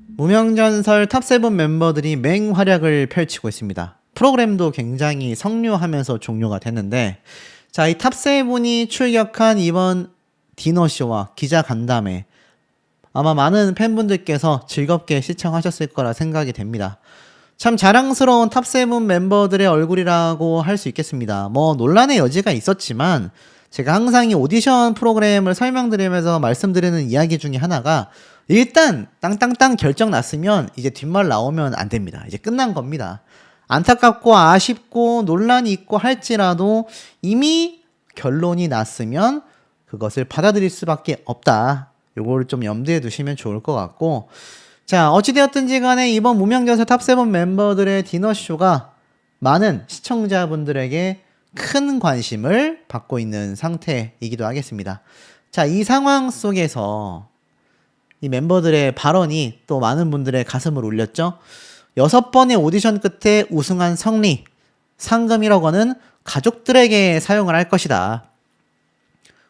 무명전설 탑7 멤버들이 맹활약을 펼치고 있습니다. 프로그램도 굉장히 성료하면서 종료가 됐는데, 자, 이 탑7이 출격한 이번 디너쇼와 기자간담회, 아마 많은 팬분들께서 즐겁게 시청하셨을 거라 생각이 됩니다. 참 자랑스러운 탑7 멤버들의 얼굴이라고 할 수 있겠습니다. 뭐 논란의 여지가 있었지만 제가 항상 이 오디션 프로그램을 설명드리면서 말씀드리는 이야기 중에 하나가, 일단 땅땅땅 결정 났으면 이제 뒷말 나오면 안 됩니다. 이제 끝난 겁니다. 안타깝고 아쉽고 논란이 있고 할지라도 이미 결론이 났으면 그것을 받아들일 수밖에 없다. 요거를 좀 염두에 두시면 좋을 것 같고, 자, 어찌되었든지 간에 이번 무명전설 탑7 멤버들의 디너쇼가 많은 시청자분들에게 큰 관심을 받고 있는 상태이기도 하겠습니다. 자, 이 상황 속에서 이 멤버들의 발언이 또 많은 분들의 가슴을 울렸죠. 6번의 오디션 끝에 우승한 성리, 상금 1억 원은 가족들에게 사용을 할 것이다.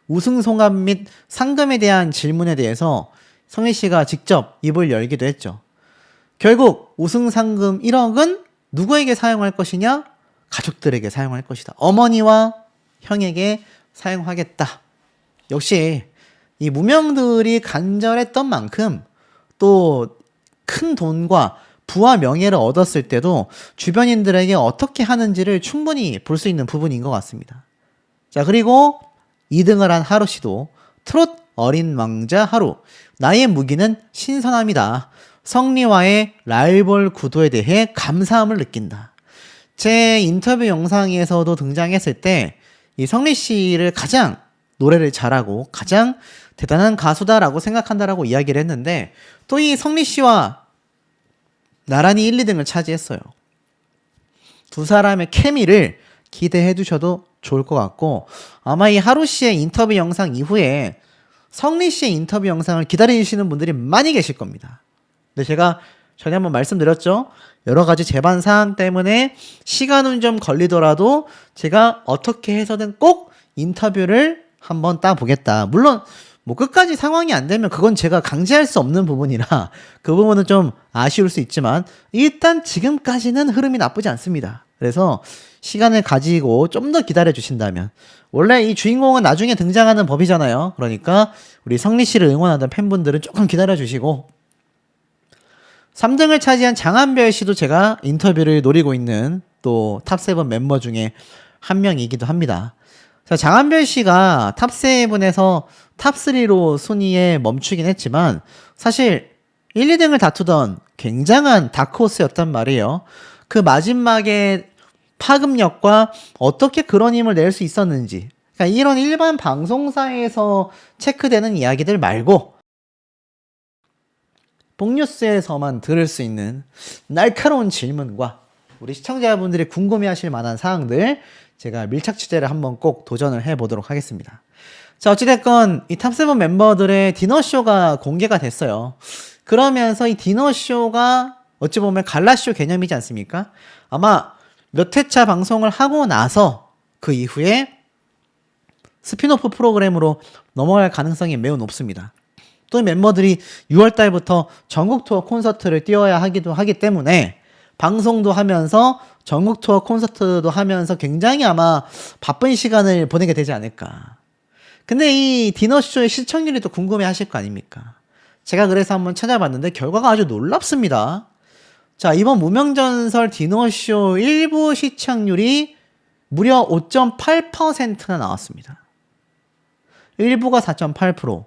우승 소감 및 상금에 대한 질문에 대해서 성리 씨가 직접 입을 열기도 했죠. 결국 우승 상금 1억은 누구에게 사용할 것이냐? 가족들에게 사용할 것이다. 어머니와 형에게 사용하겠다. 역시 이 무명들이 간절했던 만큼 또 큰 돈과 부와 명예를 얻었을 때도 주변인들에게 어떻게 하는지를 충분히 볼 수 있는 부분인 것 같습니다. 자, 그리고 2등을 한 하루 씨도 트롯 어린 왕자 하루, 나의 무기는 신선함이다. 성리와의 라이벌 구도에 대해 감사함을 느낀다. 제 인터뷰 영상에서도 등장했을 때 이 성리 씨를 가장 노래를 잘하고 가장 대단한 가수다라고 생각한다라고 이야기를 했는데, 또 이 성리 씨와 나란히 1, 2등을 차지했어요. 두 사람의 케미를 기대해 두셔도 좋을 것 같고, 아마 이 하루 씨의 인터뷰 영상 이후에 성리 씨의 인터뷰 영상을 기다리시는 분들이 많이 계실 겁니다. 근데 제가 전에 한번 말씀드렸죠. 여러 가지 재반 사항 때문에 시간은 좀 걸리더라도 제가 어떻게 해서든 꼭 인터뷰를 한번 따보겠다. 물론 뭐 끝까지 상황이 안 되면 그건 제가 강제할 수 없는 부분이라 그 부분은 좀 아쉬울 수 있지만, 일단 지금까지는 흐름이 나쁘지 않습니다. 그래서 시간을 가지고 좀 더 기다려 주신다면, 원래 이 주인공은 나중에 등장하는 법이잖아요. 그러니까 우리 성리 씨를 응원하던 팬분들은 조금 기다려 주시고, 3등을 차지한 장한별 씨도 제가 인터뷰를 노리고 있는 또 탑7 멤버 중에 한 명이기도 합니다. 자, 장한별 씨가 탑7에서 탑3로 순위에 멈추긴 했지만 사실 1, 2등을 다투던 굉장한 다크호스였단 말이에요. 그 마지막에 파급력과 어떻게 그런 힘을 낼 수 있었는지, 그러니까 이런 일반 방송사에서 체크되는 이야기들 말고 복뉴스에서만 들을 수 있는 날카로운 질문과 우리 시청자분들이 궁금해하실 만한 사항들, 제가 밀착 취재를 한번 꼭 도전을 해보도록 하겠습니다. 자, 어찌됐건 이 탑7 멤버들의 디너쇼가 공개가 됐어요. 그러면서 이 디너쇼가 어찌 보면 갈라쇼 개념이지 않습니까? 아마 몇 회차 방송을 하고 나서 그 이후에 스피노프 프로그램으로 넘어갈 가능성이 매우 높습니다. 또 멤버들이 6월달부터 전국 투어 콘서트를 뛰어야 하기도 하기 때문에 방송도 하면서 전국 투어 콘서트도 하면서 굉장히 아마 바쁜 시간을 보내게 되지 않을까. 근데 이 디너쇼의 시청률이 또 궁금해 하실 거 아닙니까? 제가 그래서 한번 찾아봤는데 결과가 아주 놀랍습니다. 자, 이번 무명전설 디너쇼 일부 시청률이 무려 5.8%나 나왔습니다. 1부가 4.8%,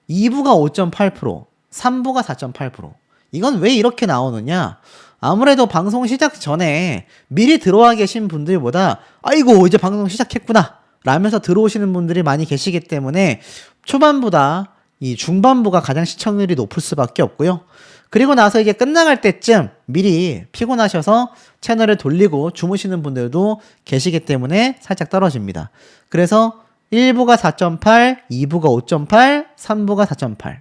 2부가 5.8%, 3부가 4.8%. 이건 왜 이렇게 나오느냐? 아무래도 방송 시작 전에 미리 들어와 계신 분들보다 아이고 이제 방송 시작했구나 라면서 들어오시는 분들이 많이 계시기 때문에 초반보다 이 중반부가 가장 시청률이 높을 수밖에 없고요. 그리고 나서 이게 끝나갈 때쯤 미리 피곤하셔서 채널을 돌리고 주무시는 분들도 계시기 때문에 살짝 떨어집니다. 그래서 1부가 4.8, 2부가 5.8, 3부가 4.8.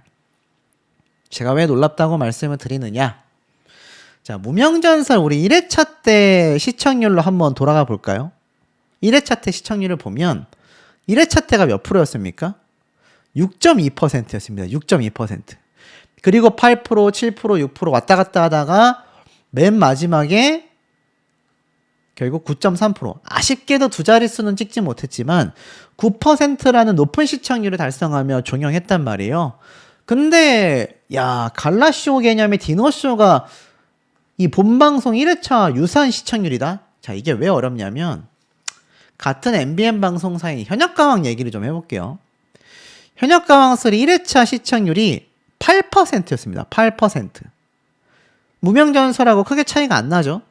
제가 왜 놀랍다고 말씀을 드리느냐? 자, 무명전설 우리 1회차 때 시청률로 한번 돌아가 볼까요? 1회차 때 시청률을 보면 1회차 때가 몇 프로였습니까? 6.2%였습니다. 6.2%. 그리고 8%, 7%, 6% 왔다 갔다 하다가 맨 마지막에 결국 9.3%. 아쉽게도 두 자릿수는 찍지 못했지만 9%라는 높은 시청률을 달성하며 종영했단 말이에요. 근데 야, 갈라쇼 개념의 디너쇼가 이 본방송 1회차와 유사한 시청률이다? 자, 이게 왜 어렵냐면 같은 MBN 방송사인 현역가왕 얘기를 좀 해볼게요. 현역가왕3 1회차 시청률이 8%였습니다. 8%. 무명전설하고 크게 차이가 안 나죠.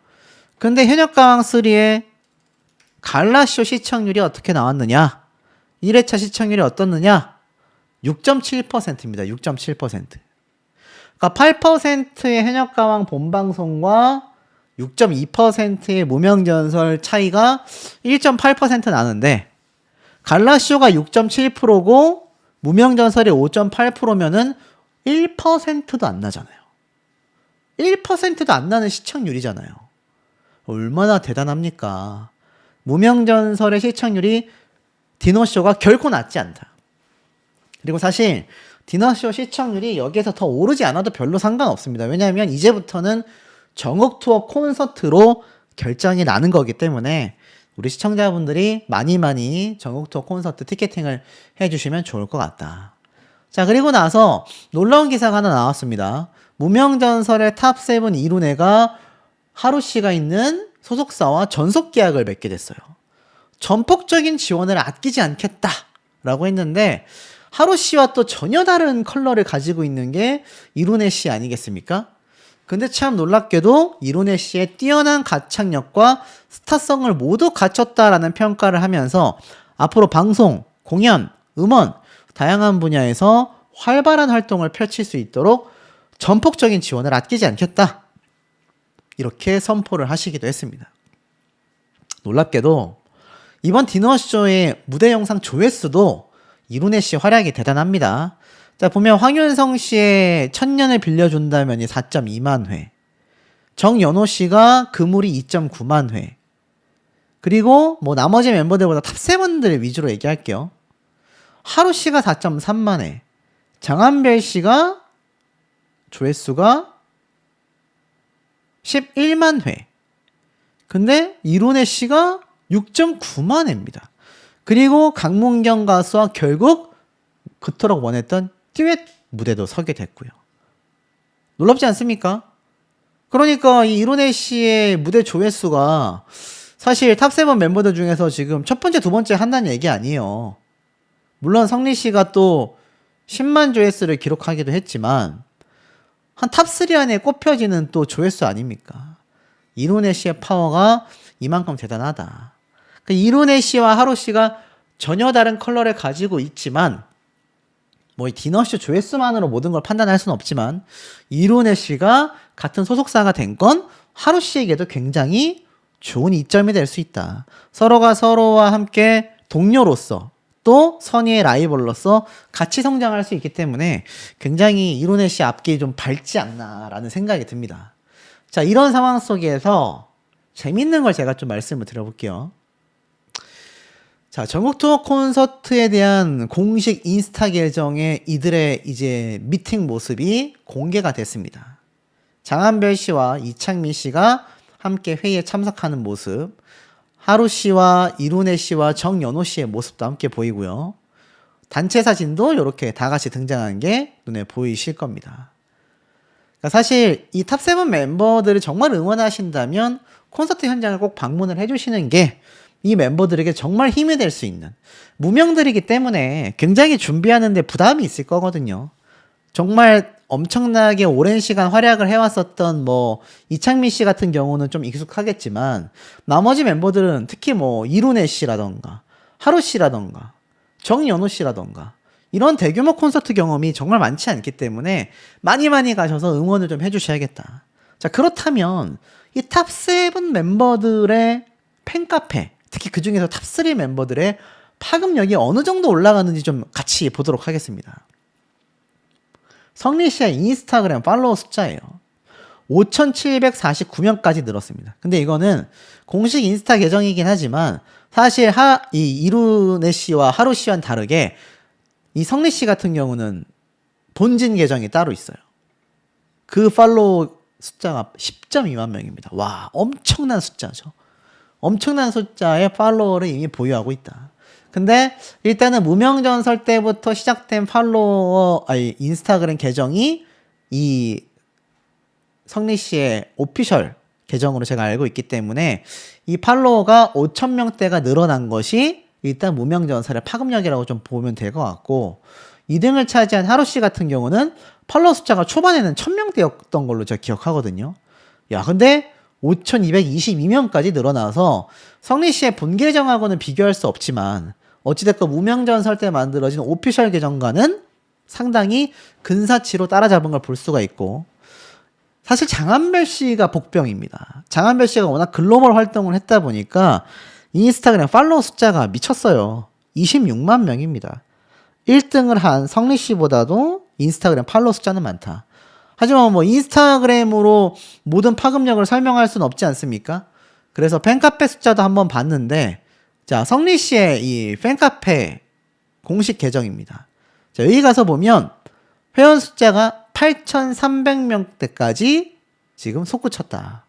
근데 현역가왕3의 갈라쇼 시청률이 어떻게 나왔느냐? 1회차 시청률이 어떻느냐? 6.7%입니다. 6.7%. 그러니까 8%의 현역가왕 본방송과 6.2%의 무명전설 차이가 1.8% 나는데 갈라쇼가 6.7%고 무명전설이 5.8%면은 1%도 안 나잖아요. 1%도 안 나는 시청률이잖아요. 얼마나 대단합니까? 무명전설의 시청률이 디너쇼가 결코 낮지 않다. 그리고 사실 디너쇼 시청률이 여기에서 더 오르지 않아도 별로 상관없습니다. 왜냐하면 이제부터는 전국 투어 콘서트로 결정이 나는 거기 때문에 우리 시청자분들이 많이 전국 투어 콘서트 티켓팅을 해주시면 좋을 것 같다. 자, 그리고 나서 놀라운 기사가 하나 나왔습니다. 무명전설의 탑7 이룬애가 하루씨가 있는 소속사와 전속 계약을 맺게 됐어요. 전폭적인 지원을 아끼지 않겠다라고 했는데 하루씨와 또 전혀 다른 컬러를 가지고 있는 게 이룬애씨 아니겠습니까? 근데 참 놀랍게도 이룬애씨의 뛰어난 가창력과 스타성을 모두 갖췄다라는 평가를 하면서 앞으로 방송, 공연, 음원 다양한 분야에서 활발한 활동을 펼칠 수 있도록 전폭적인 지원을 아끼지 않겠다. 이렇게 선포를 하시기도 했습니다. 놀랍게도 이번 디너쇼의 무대 영상 조회수도 이룬애씨 활약이 대단합니다. 자, 보면 황윤성 씨의 천년을 빌려준다면이 4.2만 회, 정연호씨가 그물이 2.9만 회, 그리고 뭐 나머지 멤버들보다 탑7들 위주로 얘기할게요. 하루씨가 4.3만 회, 장한별씨가 조회수가 11만 회, 근데 이룬애씨가 6.9만 회입니다. 그리고 강문경 가수와 결국 그토록 원했던 듀엣 무대도 서게 됐고요. 놀랍지 않습니까? 그러니까 이 이룬애씨의 무대 조회수가 사실 탑7 멤버들 중에서 지금 첫 번째, 두 번째 한다는 얘기 아니에요. 물론 성리씨가 또 10만 조회수를 기록하기도 했지만 한 탑3 안에 꼽혀지는 또 조회수 아닙니까? 이룬애씨의 파워가 이만큼 대단하다. 이룬애씨와 하루씨가 전혀 다른 컬러를 가지고 있지만 뭐 이 디너쇼 조회수만으로 모든 걸 판단할 수는 없지만 이룬애씨가 같은 소속사가 된 건 하루씨에게도 굉장히 좋은 이점이 될 수 있다. 서로가 서로와 함께 동료로서 또 선의의 라이벌로서 같이 성장할 수 있기 때문에 굉장히 이룬애씨 앞길이 좀 밝지 않나라는 생각이 듭니다. 자, 이런 상황 속에서 재밌는 걸 제가 좀 말씀을 드려볼게요. 자, 전국 투어 콘서트에 대한 공식 인스타 계정에 이들의 이제 미팅 모습이 공개가 됐습니다. 장한별 씨와 이창민 씨가 함께 회의에 참석하는 모습, 하루 씨와 이룬애 씨와 정연호 씨의 모습도 함께 보이고요. 단체 사진도 이렇게 다 같이 등장하는 게 눈에 보이실 겁니다. 그러니까 사실 이 탑7 멤버들을 정말 응원하신다면 콘서트 현장을 꼭 방문을 해주시는 게 이 멤버들에게 정말 힘이 될 수 있는, 무명들이기 때문에 굉장히 준비하는데 부담이 있을 거거든요. 정말 엄청나게 오랜 시간 활약을 해왔었던 뭐 이창민 씨 같은 경우는 좀 익숙하겠지만 나머지 멤버들은 특히 뭐 이룬애 씨라던가 하루 씨라던가 정연호 씨라던가 이런 대규모 콘서트 경험이 정말 많지 않기 때문에 많이 가셔서 응원을 좀 해주셔야겠다. 자, 그렇다면 이 탑7 멤버들의 팬카페, 특히 그 중에서 탑3 멤버들의 파급력이 어느 정도 올라가는지 좀 같이 보도록 하겠습니다. 성리 씨의 인스타그램 팔로워 숫자예요. 5,749명까지 늘었습니다. 근데 이거는 공식 인스타 계정이긴 하지만 사실 이 이룬애 씨와 하루 씨와는 다르게 이 성리 씨 같은 경우는 본진 계정이 따로 있어요. 그 팔로워 숫자가 10.2만 명입니다. 와, 엄청난 숫자죠. 엄청난 숫자의 팔로워를 이미 보유하고 있다. 근데 일단은 무명전설 때부터 시작된 인스타그램 계정이 이 성리 씨의 오피셜 계정으로 제가 알고 있기 때문에 이 팔로워가 5,000명대가 늘어난 것이 일단 무명전설의 파급력이라고 좀 보면 될 것 같고, 2등을 차지한 하루 씨 같은 경우는 팔로워 숫자가 초반에는 1,000명대였던 걸로 제가 기억하거든요. 야, 근데 5,222명까지 늘어나서 성리 씨의 본 계정하고는 비교할 수 없지만 어찌됐건 무명전설 때 만들어진 오피셜 계정과는 상당히 근사치로 따라잡은 걸 볼 수가 있고, 사실 장한별 씨가 복병입니다. 장한별 씨가 워낙 글로벌 활동을 했다 보니까 인스타그램 팔로워 숫자가 미쳤어요. 26만 명입니다. 1등을 한 성리 씨보다도 인스타그램 팔로워 숫자는 많다. 하지만 뭐 인스타그램으로 모든 파급력을 설명할 수는 없지 않습니까? 그래서 팬카페 숫자도 한번 봤는데, 자, 성리 씨의 이 팬카페 공식 계정입니다. 자, 여기 가서 보면 회원 숫자가 8,300명대까지 지금 솟구쳤다.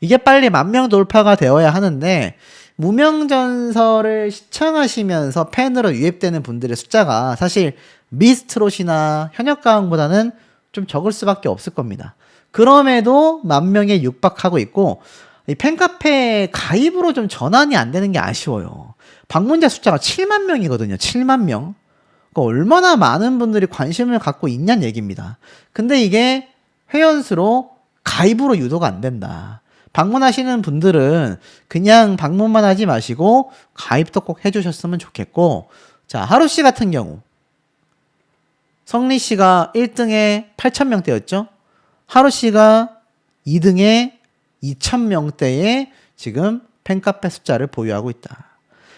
이게 빨리 10,000명 돌파가 되어야 하는데, 무명전설을 시청하시면서 팬으로 유입되는 분들의 숫자가 사실 미스트롯이나 현역가왕보다는 좀 적을 수밖에 없을 겁니다. 그럼에도 10,000명에 육박하고 있고, 이 팬카페 가입으로 좀 전환이 안 되는 게 아쉬워요. 방문자 숫자가 7만 명이거든요. 7만 명. 그러니까 얼마나 많은 분들이 관심을 갖고 있냐는 얘기입니다. 근데 이게 회원수로 가입으로 유도가 안 된다. 방문하시는 분들은 그냥 방문만 하지 마시고 가입도 꼭 해주셨으면 좋겠고, 자, 하루 씨 같은 경우 성리 씨가 1등에 8,000명대였죠. 하루 씨가 2등에 2,000명대의 지금 팬카페 숫자를 보유하고 있다.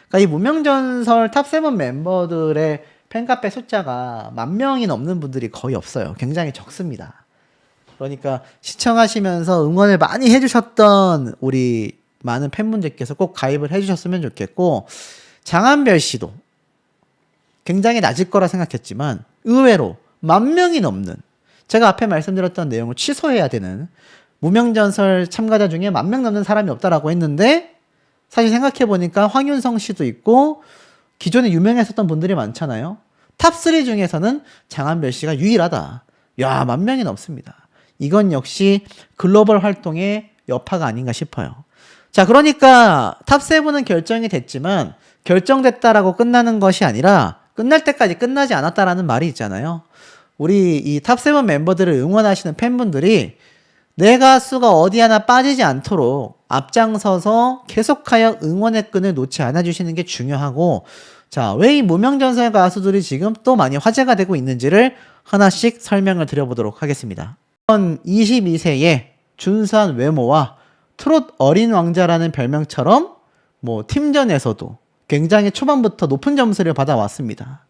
그러니까 이 무명전설 탑7 멤버들의 팬카페 숫자가 10,000명이 넘는 분들이 거의 없어요. 굉장히 적습니다. 그러니까 시청하시면서 응원을 많이 해주셨던 우리 많은 팬분들께서 꼭 가입을 해주셨으면 좋겠고, 장한별 씨도 굉장히 낮을 거라 생각했지만 의외로 10,000명이 넘는, 제가 앞에 말씀드렸던 내용을 취소해야 되는, 무명전설 참가자 중에 10,000명 넘는 사람이 없다라고 했는데, 사실 생각해보니까 황윤성 씨도 있고 기존에 유명했었던 분들이 많잖아요. 탑3 중에서는 장한별 씨가 유일하다. 야, 10,000명이 넘습니다. 이건 역시 글로벌 활동의 여파가 아닌가 싶어요. 자, 그러니까 탑7은 결정이 됐지만 결정됐다라고 끝나는 것이 아니라 끝날 때까지 끝나지 않았다라는 말이 있잖아요. 우리 이 탑7 멤버들을 응원하시는 팬분들이 내 가수가 어디 하나 빠지지 않도록 앞장서서 계속하여 응원의 끈을 놓지 않아주시는 게 중요하고, 자, 왜 이 무명전설 가수들이 지금 또 많이 화제가 되고 있는지를 하나씩 설명을 드려보도록 하겠습니다. 22세의 준수한 외모와 트롯 어린 왕자라는 별명처럼 뭐 팀전에서도 굉장히 초반부터 높은 점수를 받아왔습니다.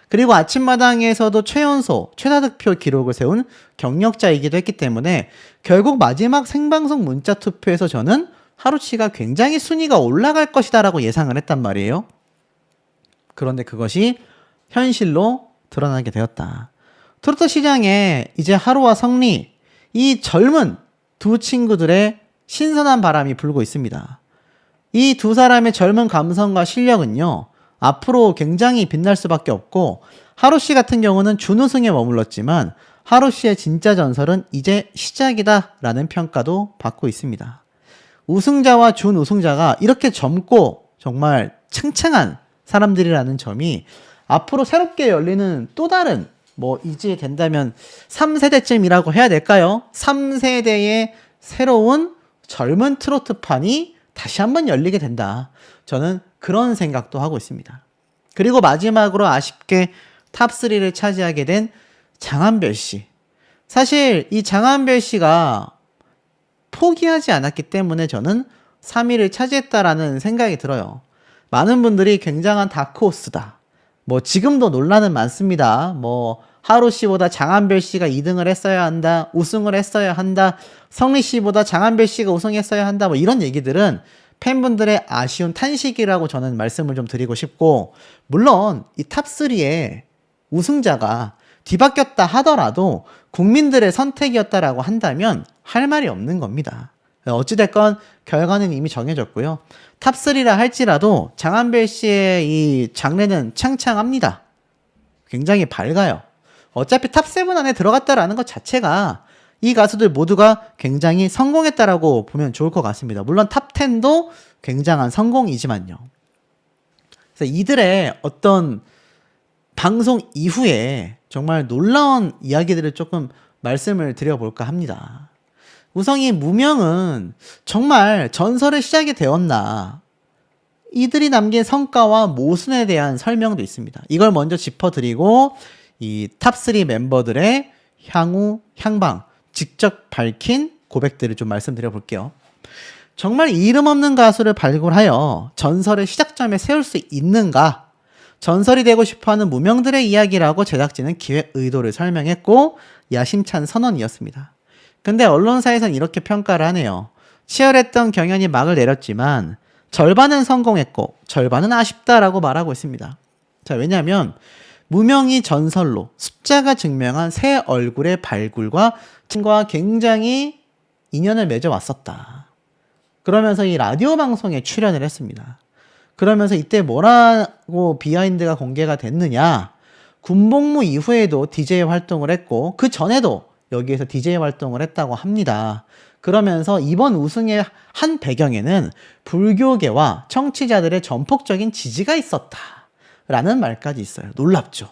그리고 아침마당에서도 최연소, 최다득표 기록을 세운 경력자이기도 했기 때문에 결국 마지막 생방송 문자 투표에서 저는 하루씨가 굉장히 순위가 올라갈 것이다 라고 예상을 했단 말이에요. 그런데 그것이 현실로 드러나게 되었다. 트로트 시장에 이제 하루와 성리, 이 젊은 두 친구들의 신선한 바람이 불고 있습니다. 이 두 사람의 젊은 감성과 실력은요, 앞으로 굉장히 빛날 수밖에 없고, 하루 씨 같은 경우는 준우승에 머물렀지만 하루 씨의 진짜 전설은 이제 시작이다 라는 평가도 받고 있습니다. 우승자와 준우승자가 이렇게 젊고 정말 층층한 사람들이라는 점이 앞으로 새롭게 열리는 또 다른, 뭐 이제 된다면 3세대쯤이라고 해야 될까요? 3세대의 새로운 젊은 트로트판이 다시 한번 열리게 된다. 저는 그런 생각도 하고 있습니다. 그리고 마지막으로 아쉽게 탑3를 차지하게 된 장한별 씨. 사실 이 장한별 씨가 포기하지 않았기 때문에 저는 3위를 차지했다라는 생각이 들어요. 많은 분들이 굉장한 다크호스다. 뭐 지금도 논란은 많습니다. 뭐 하루 씨보다 장한별 씨가 2등을 했어야 한다. 우승을 했어야 한다. 성리 씨보다 장한별 씨가 우승했어야 한다. 뭐 이런 얘기들은 팬분들의 아쉬운 탄식이라고 저는 말씀을 좀 드리고 싶고, 물론 이 탑3의 우승자가 뒤바뀌었다 하더라도 국민들의 선택이었다라고 한다면 할 말이 없는 겁니다. 어찌됐건 결과는 이미 정해졌고요. 탑3라 할지라도 장한별 씨의 이 장래는 창창합니다. 굉장히 밝아요. 어차피 탑7 안에 들어갔다라는 것 자체가 이 가수들 모두가 굉장히 성공했다라고 보면 좋을 것 같습니다. 물론 탑10도 굉장한 성공이지만요. 그래서 이들의 어떤 방송 이후에 정말 놀라운 이야기들을 조금 말씀을 드려볼까 합니다. 우선 이 무명은 정말 전설의 시작이 되었나, 이들이 남긴 성과와 모순에 대한 설명도 있습니다. 이걸 먼저 짚어드리고 이 탑3 멤버들의 향후 향방, 직접 밝힌 고백들을 좀 말씀드려 볼게요. 정말 이름 없는 가수를 발굴하여 전설의 시작점에 세울 수 있는가? 전설이 되고 싶어하는 무명들의 이야기라고 제작진은 기획 의도를 설명했고 야심찬 선언이었습니다. 근데 언론사에선 이렇게 평가를 하네요. 치열했던 경연이 막을 내렸지만 절반은 성공했고 절반은 아쉽다라고 말하고 있습니다. 자, 왜냐하면 무명이 전설로 숫자가 증명한 새 얼굴의 발굴과 굉장히 인연을 맺어왔었다. 그러면서 이 라디오 방송에 출연을 했습니다. 그러면서 이때 뭐라고 비하인드가 공개가 됐느냐, 군복무 이후에도 DJ 활동을 했고 그 전에도 여기에서 DJ 활동을 했다고 합니다. 그러면서 이번 우승의 한 배경에는 불교계와 청취자들의 전폭적인 지지가 있었다 라는 말까지 있어요. 놀랍죠.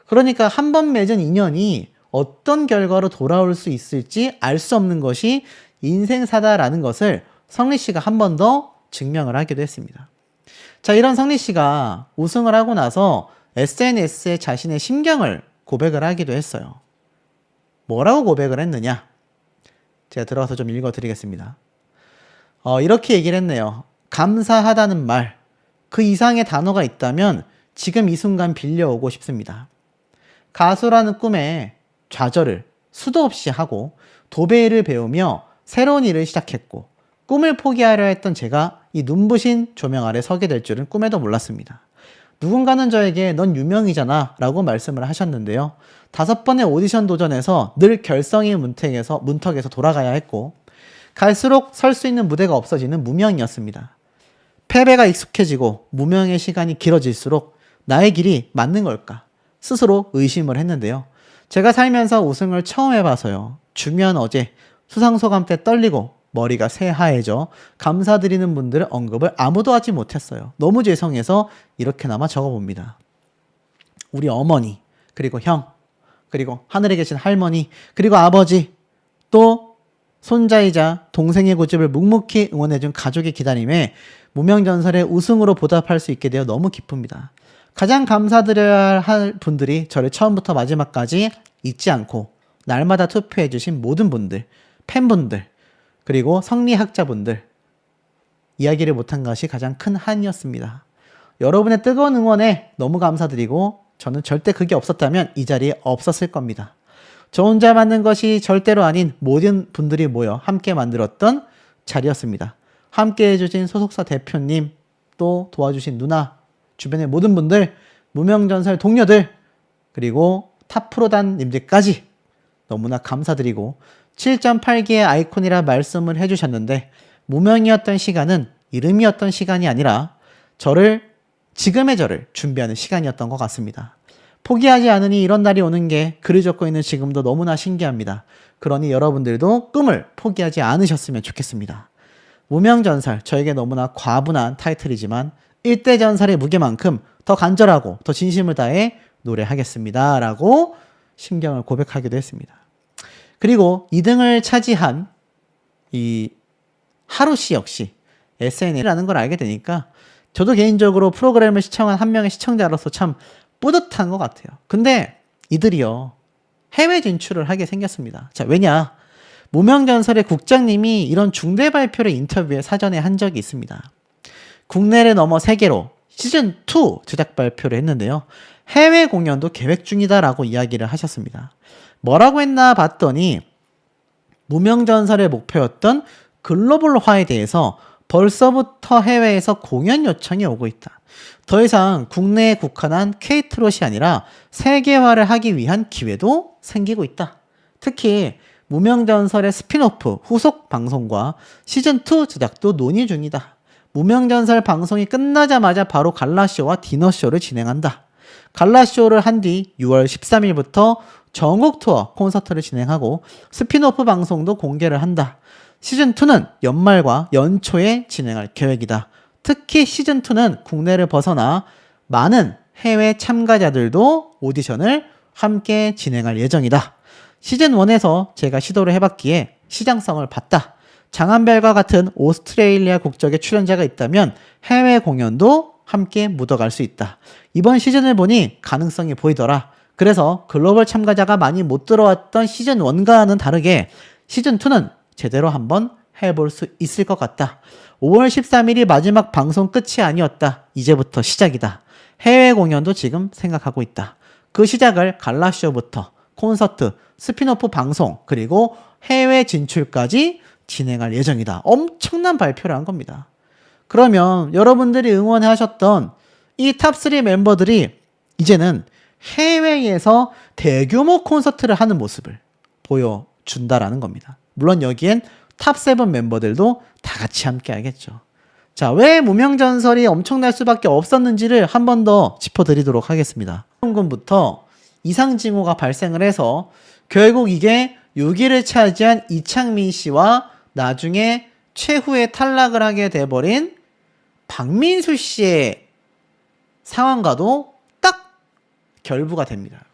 그러니까 한 번 맺은 인연이 어떤 결과로 돌아올 수 있을지 알 수 없는 것이 인생사다라는 것을 성리 씨가 한 번 더 증명을 하기도 했습니다. 자, 이런 성리 씨가 우승을 하고 나서 SNS에 자신의 심경을 고백을 하기도 했어요. 뭐라고 고백을 했느냐? 제가 들어가서 좀 읽어드리겠습니다. 이렇게 얘기를 했네요. 감사하다는 말, 그 이상의 단어가 있다면 지금 이 순간 빌려오고 싶습니다. 가수라는 꿈에 좌절을 수도 없이 하고 도배를 배우며 새로운 일을 시작했고 꿈을 포기하려 했던 제가 이 눈부신 조명 아래 서게 될 줄은 꿈에도 몰랐습니다. 누군가는 저에게 넌 유명이잖아 라고 말씀을 하셨는데요. 5번의 오디션 도전에서 늘 결성의 문턱에서 돌아가야 했고 갈수록 설 수 있는 무대가 없어지는 무명이었습니다. 패배가 익숙해지고 무명의 시간이 길어질수록 나의 길이 맞는 걸까 스스로 의심을 했는데요. 제가 살면서 우승을 처음 해봐서요. 중요한 어제 수상소감 때 떨리고 머리가 새하얘져 감사드리는 분들의 언급을 아무도 하지 못했어요. 너무 죄송해서 이렇게나마 적어봅니다. 우리 어머니, 그리고 형, 그리고 하늘에 계신 할머니, 그리고 아버지, 또 손자이자 동생의 고집을 묵묵히 응원해준 가족의 기다림에 무명전설의 우승으로 보답할 수 있게 되어 너무 기쁩니다. 가장 감사드려야 할 분들이 저를 처음부터 마지막까지 잊지 않고 날마다 투표해주신 모든 분들, 팬분들, 그리고 성리학자분들, 이야기를 못한 것이 가장 큰 한이었습니다. 여러분의 뜨거운 응원에 너무 감사드리고 저는 절대 그게 없었다면 이 자리에 없었을 겁니다. 저 혼자 만든 것이 절대로 아닌 모든 분들이 모여 함께 만들었던 자리였습니다. 함께 해주신 소속사 대표님, 또 도와주신 누나, 주변의 모든 분들, 무명전설 동료들, 그리고 탑프로단님들까지 너무나 감사드리고 7.8기의 아이콘이라 말씀을 해주셨는데 무명이었던 시간은 이름이었던 시간이 아니라 지금의 저를 준비하는 시간이었던 것 같습니다. 포기하지 않으니 이런 날이 오는 게 글을 적고 있는 지금도 너무나 신기합니다. 그러니 여러분들도 꿈을 포기하지 않으셨으면 좋겠습니다. 무명전설, 저에게 너무나 과분한 타이틀이지만 1대 전설의 무게만큼 더 간절하고 더 진심을 다해 노래하겠습니다 라고 심경을 고백하기도 했습니다. 그리고 2등을 차지한 이 하루씨 역시 SNL이라는 걸 알게 되니까 저도 개인적으로 프로그램을 시청한 한 명의 시청자로서 참 뿌듯한 것 같아요. 근데 이들이요, 해외 진출을 하게 생겼습니다. 자, 왜냐? 무명전설의 국장님이 이런 중대 발표를 인터뷰에 사전에 한 적이 있습니다. 국내를 넘어 세계로 시즌2 제작 발표를 했는데요. 해외 공연도 계획 중이다라고 이야기를 하셨습니다. 뭐라고 했나 봤더니 무명전설의 목표였던 글로벌화에 대해서 벌써부터 해외에서 공연 요청이 오고 있다. 더 이상 국내에 국한한 K트롯이 아니라 세계화를 하기 위한 기회도 생기고 있다. 특히 무명전설의 스핀오프 후속 방송과 시즌2 제작도 논의 중이다. 무명전설 방송이 끝나자마자 바로 갈라쇼와 디너쇼를 진행한다. 갈라쇼를 한 뒤 6월 13일부터 전국 투어 콘서트를 진행하고 스핀오프 방송도 공개를 한다. 시즌2는 연말과 연초에 진행할 계획이다. 특히 시즌2는 국내를 벗어나 많은 해외 참가자들도 오디션을 함께 진행할 예정이다. 시즌1에서 제가 시도를 해봤기에 시장성을 봤다. 장한별과 같은 오스트레일리아 국적의 출연자가 있다면 해외 공연도 함께 묻어갈 수 있다. 이번 시즌을 보니 가능성이 보이더라. 그래서 글로벌 참가자가 많이 못 들어왔던 시즌1과는 다르게 시즌2는 제대로 한번 해볼 수 있을 것 같다. 5월 13일이 마지막 방송 끝이 아니었다. 이제부터 시작이다. 해외 공연도 지금 생각하고 있다. 그 시작을 갈라쇼부터 콘서트, 스핀오프 방송, 그리고 해외 진출까지 진행할 예정이다. 엄청난 발표를 한 겁니다. 그러면 여러분들이 응원하셨던 이 탑3 멤버들이 이제는 해외에서 대규모 콘서트를 하는 모습을 보여준다라는 겁니다. 물론 여기엔 탑7 멤버들도 다 같이 함께 하겠죠. 자, 왜 무명전설이 엄청날 수밖에 없었는지를 한 번 더 짚어드리도록 하겠습니다. 군부터 이상징후가 발생을 해서 결국 이게 6위를 차지한 이창민 씨와 나중에 최후에 탈락을 하게 돼버린 박민수 씨의 상황과도 딱 결부가 됩니다.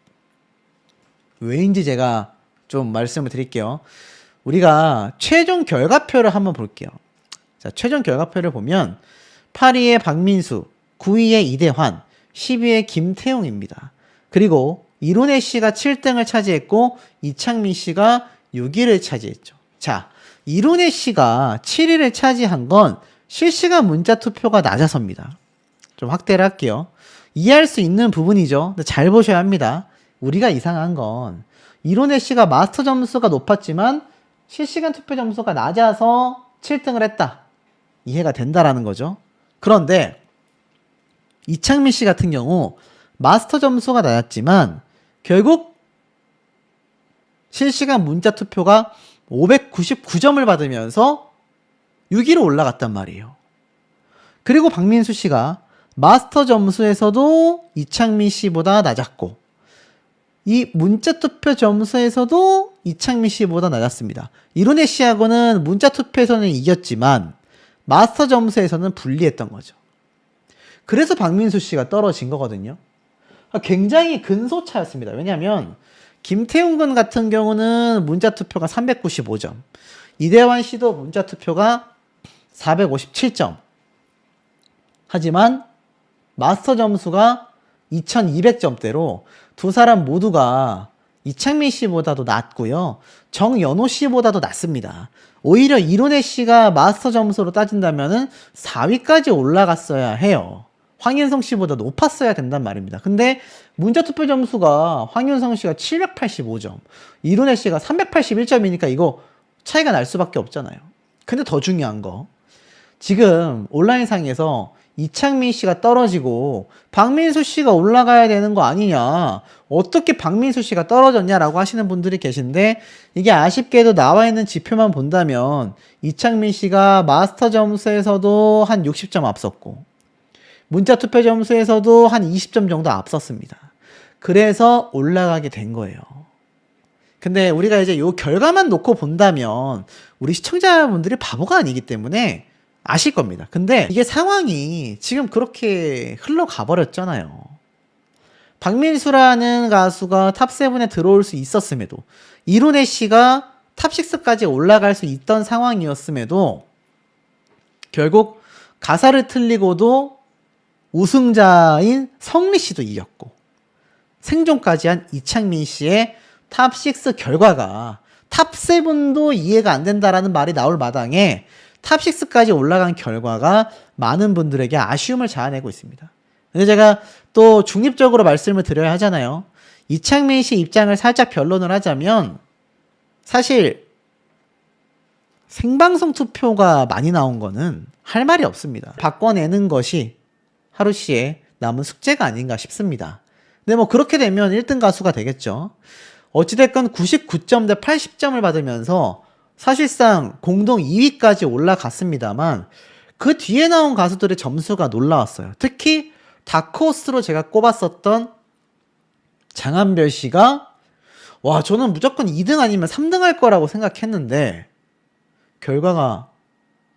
왜인지 제가 좀 말씀을 드릴게요. 우리가 최종 결과표를 한번 볼게요. 자, 최종 결과표를 보면 8위의 박민수, 9위의 이대환, 10위의 김태용입니다. 그리고 이룬혜 씨가 7등을 차지했고 이창민 씨가 6위를 차지했죠. 자, 이룬혜 씨가 7위를 차지한 건 실시간 문자 투표가 낮아서입니다. 좀 확대를 할게요. 이해할 수 있는 부분이죠. 근데 잘 보셔야 합니다. 우리가 이상한 건 이룬혜 씨가 마스터 점수가 높았지만 실시간 투표 점수가 낮아서 7등을 했다. 이해가 된다라는 거죠. 그런데 이창민 씨 같은 경우 마스터 점수가 낮았지만 결국 실시간 문자 투표가 599점을 받으면서 6위로 올라갔단 말이에요. 그리고 박민수 씨가 마스터 점수에서도 이창민 씨보다 낮았고 이 문자 투표 점수에서도 이창민 씨보다 낮았습니다. 이룬혜 씨하고는 문자 투표에서는 이겼지만 마스터 점수에서는 불리했던 거죠. 그래서 박민수 씨가 떨어진 거거든요. 굉장히 근소차였습니다. 왜냐하면 김태훈 군 같은 경우는 문자 투표가 395점, 이대환 씨도 문자 투표가 457점. 하지만 마스터 점수가 2200점대로 두 사람 모두가 이창민 씨보다도 낮고요. 정연호 씨보다도 낮습니다. 오히려 이룬혜 씨가 마스터 점수로 따진다면 4위까지 올라갔어야 해요. 황윤성 씨보다 높았어야 된단 말입니다. 근데 문자투표 점수가 황윤성 씨가 785점, 이룬혜 씨가 381점이니까 이거 차이가 날 수밖에 없잖아요. 근데 더 중요한 거, 지금 온라인상에서 이창민 씨가 떨어지고 박민수 씨가 올라가야 되는 거 아니냐, 어떻게 박민수 씨가 떨어졌냐라고 하시는 분들이 계신데, 이게 아쉽게도 나와 있는 지표만 본다면 이창민 씨가 마스터 점수에서도 한 60점 앞섰고 문자 투표 점수에서도 한 20점 정도 앞섰습니다. 그래서 올라가게 된 거예요. 근데 우리가 이제 요 결과만 놓고 본다면 우리 시청자분들이 바보가 아니기 때문에 아실 겁니다. 근데 이게 상황이 지금 그렇게 흘러가 버렸잖아요. 박민수라는 가수가 탑7에 들어올 수 있었음에도, 이룬혜 씨가 탑6까지 올라갈 수 있던 상황이었음에도 결국 가사를 틀리고도 우승자인 성리 씨도 이겼고 생존까지 한 이창민 씨의 탑6 결과가 탑7도 이해가 안 된다라는 말이 나올 마당에 탑6까지 올라간 결과가 많은 분들에게 아쉬움을 자아내고 있습니다. 근데 제가 또 중립적으로 말씀을 드려야 하잖아요. 이창민 씨 입장을 살짝 변론을 하자면, 사실 생방송 투표가 많이 나온 거는 할 말이 없습니다. 바꿔내는 것이 하루 씨의 남은 숙제가 아닌가 싶습니다. 근데 뭐 그렇게 되면 1등 가수가 되겠죠. 어찌됐건 99점 대 80점을 받으면서 사실상 공동 2위까지 올라갔습니다만 그 뒤에 나온 가수들의 점수가 놀라웠어요. 특히 다크호스로 제가 꼽았었던 장한별 씨가 와 저는 무조건 2등 아니면 3등 할 거라고 생각했는데 결과가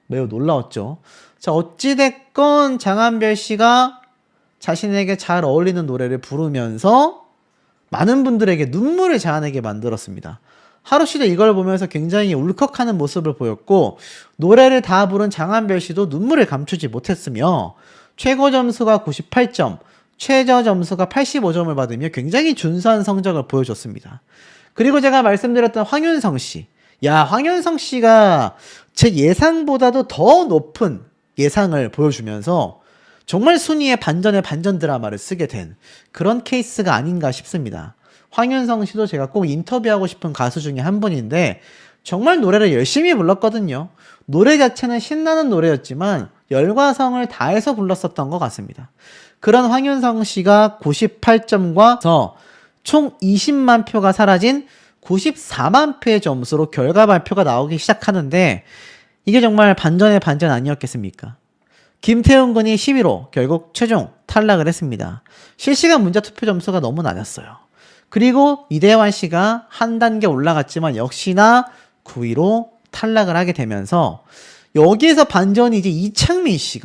매우 놀라웠죠. 자, 어찌됐건 장한별 씨가 자신에게 잘 어울리는 노래를 부르면서 많은 분들에게 눈물을 자아내게 만들었습니다. 하루 씨도 이걸 보면서 굉장히 울컥하는 모습을 보였고 노래를 다 부른 장한별 씨도 눈물을 감추지 못했으며 최고 점수가 98점, 최저 점수가 85점을 받으며 굉장히 준수한 성적을 보여줬습니다. 그리고 제가 말씀드렸던 황윤성 씨. 야, 황윤성 씨가 제 예상보다도 더 높은 예상을 보여주면서 정말 순위의 반전의 반전 드라마를 쓰게 된 그런 케이스가 아닌가 싶습니다. 황윤성 씨도 제가 꼭 인터뷰하고 싶은 가수 중에 한 분인데 정말 노래를 열심히 불렀거든요. 노래 자체는 신나는 노래였지만 열과 성을 다해서 불렀었던 것 같습니다. 그런 황윤성 씨가 98점과 총 20만 표가 사라진 94만 표의 점수로 결과 발표가 나오기 시작하는데 이게 정말 반전의 반전 아니었겠습니까? 김태훈 군이 11호 결국 최종 탈락을 했습니다. 실시간 문자 투표 점수가 너무 낮았어요. 그리고 이대환 씨가 한 단계 올라갔지만 역시나 9위로 탈락을 하게 되면서 여기에서 반전이 이제 이창민 씨가